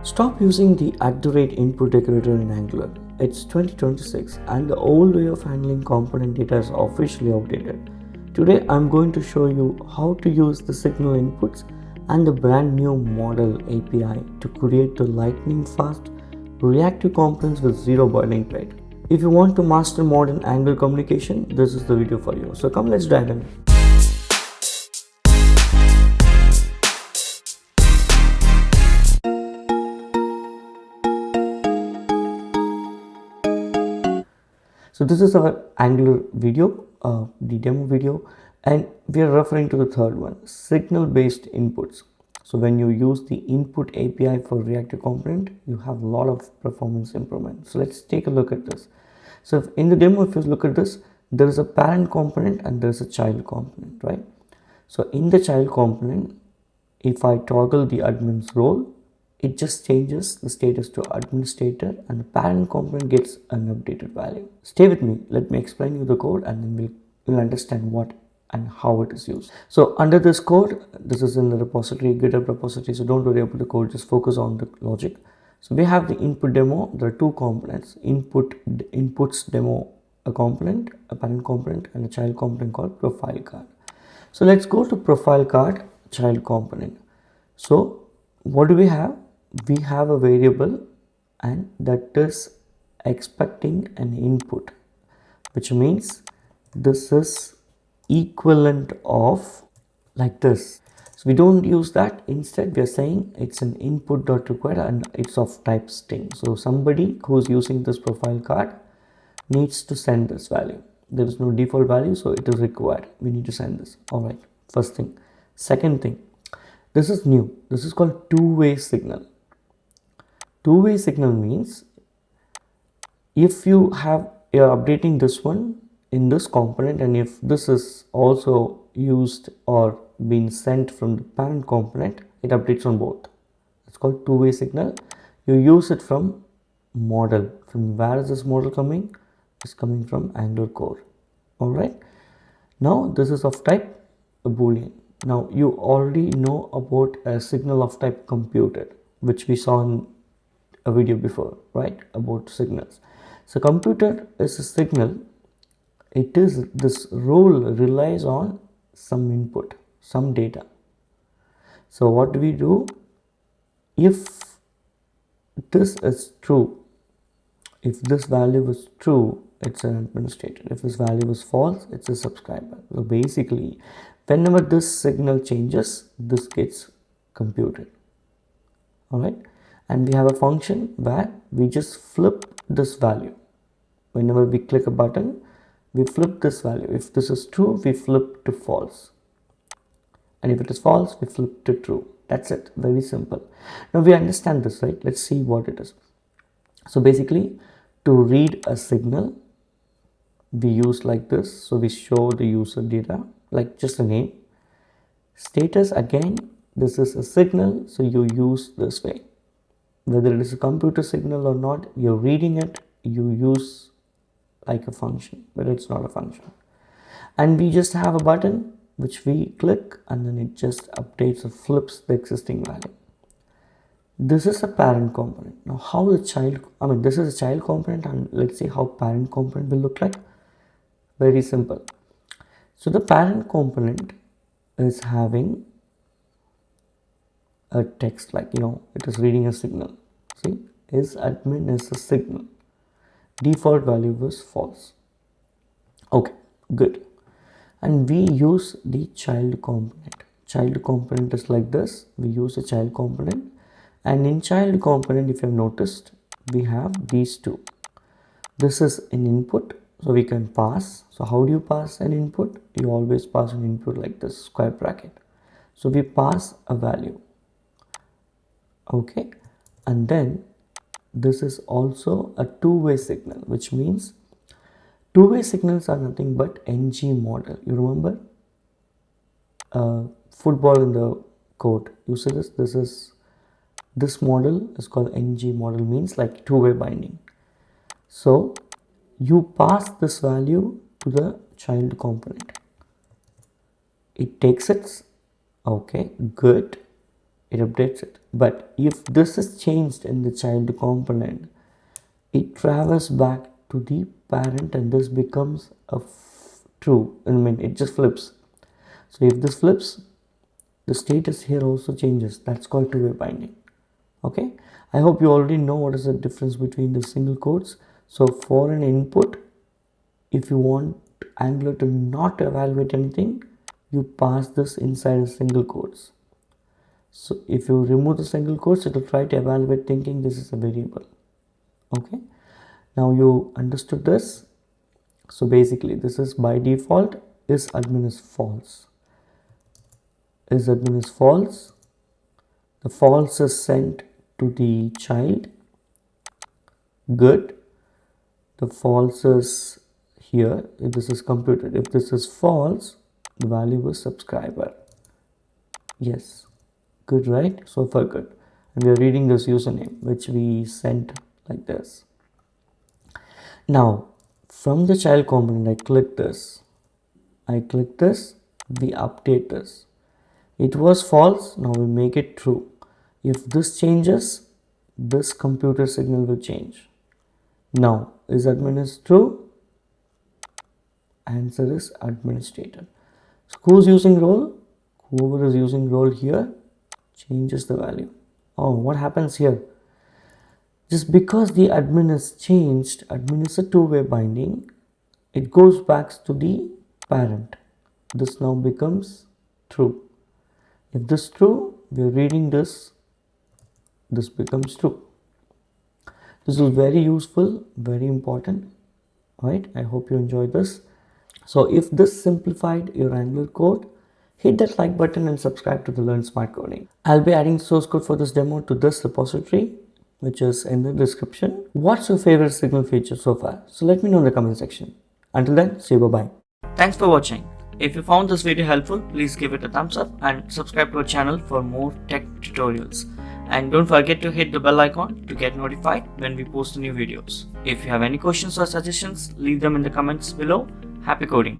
Stop using the @input decorator in Angular. It's 2026 and the old way of handling component data is officially outdated. Today I'm going to show you how to use the signal inputs and the brand new model API to create the lightning fast reactive components with zero boiling point. If you want to master modern Angular communication, this is the video for you. So come, let's dive in. So this is our Angular video, the demo video, and we are referring to the third one, signal-based inputs. So when you use the input API for reactive component, you have a lot of performance improvement. So let's take a look at this. So in the demo, if you look at this, there is a parent component and there is a child component, right? So in the child component, if I toggle the admin's role, it just changes the status to administrator and the parent component gets an updated value. Stay with me, let me explain you the code and then we'll understand what and how it is used. So under this code, this is in the repository, GitHub repository, so don't worry about the code, just focus on the logic. So we have the input demo, there are two components, inputs demo, a component, a parent component and a child component called profile card. So let's go to profile card, child component. So what do we have? We have a variable and that is expecting an input, which means this is equivalent of like this. So we don't use that, instead we are saying it's an input.required and it's of type string. So somebody who's using this profile card needs to send this value. There is no default value, so it is required, we need to send this. All right, first thing. Second thing, this is new, this is called two-way signal. Two-way signal means if you're updating this one in this component and if this is also used or being sent from the parent component, it updates on both. It's called two-way signal. You use it from model. From where is this model coming? It's coming from Angular core. All right. Now this is of type a Boolean. Now you already know about a signal of type computed, which we saw in a video before, right, about signals. So computed is a signal. It is, this role relies on some input, some data. So what do we do? If this is true, if this value is true, it's an administrator. If this value is false, it's a subscriber. So basically, whenever this signal changes, this gets computed. All right. And we have a function where we just flip this value. Whenever we click a button, we flip this value. If this is true, we flip to false. And if it is false, we flip to true. That's it. Very simple. Now we understand this, right? Let's see what it is. So basically, to read a signal, we use like this. So we show the user data, like just a name. Status, again, this is a signal, so you use this way. Whether it is a computer signal or not, you're reading it, you use like a function, but it's not a function. And we just have a button which we click and then it just updates or flips the existing value. This is a parent component. Now how the child, this is a child component and let's see how parent component will look like. Very simple. So the parent component is having a text, like, it is reading a signal. See, is admin is a signal. Default value was false. Okay, good. And we use the child component. Child component is like this. We use a child component. And in child component, if you have noticed, we have these two. This is an input, so we can pass. So how do you pass an input? You always pass an input like this, square bracket. So we pass a value. Okay, and then this is also a two-way signal, which means two-way signals are nothing but NG model. You remember football in the code, you see this model is called NG model, means like two-way binding. So you pass this value to the child component, it takes it, okay, good, it updates it. But if this is changed in the child component, it travels back to the parent and this becomes a true. I mean, it just flips. So if this flips, the status here also changes. That's called two-way binding. Okay, I hope you already know what is the difference between the single quotes. So for an input, if you want Angular to not evaluate anything, you pass this inside a single quotes. So if you remove the single quotes, it will try to evaluate thinking this is a variable. Okay, now you understood this. So basically this is by default is admin is false. Is admin is false. The false is sent to the child. Good. The false is here if this is computed. If this is false, the value is subscriber. Yes. Good, right? So far good. And we are reading this username which we sent like this. Now from the child component, I click this, we update this. It was false, now we make it true. If this changes, this computer signal will change. Now is admin is true? Answer is administrator. So who's using role? Whoever is using role here changes the value. Oh, what happens here? Just because the admin is changed, admin is a two-way binding, it goes back to the parent. This now becomes true. If this is true, we are reading this becomes true. This is very useful, very important. Right? I hope you enjoyed this. So if this simplified your Angular code, hit that like button and subscribe to the Learn Smart Coding. I'll be adding source code for this demo to this repository, which is in the description. What's your favorite Signal feature so far? So let me know in the comment section. Until then, say bye-bye. Thanks for watching. If you found this video helpful, please give it a thumbs up and subscribe to our channel for more tech tutorials. And don't forget to hit the bell icon to get notified when we post new videos. If you have any questions or suggestions, leave them in the comments below. Happy coding!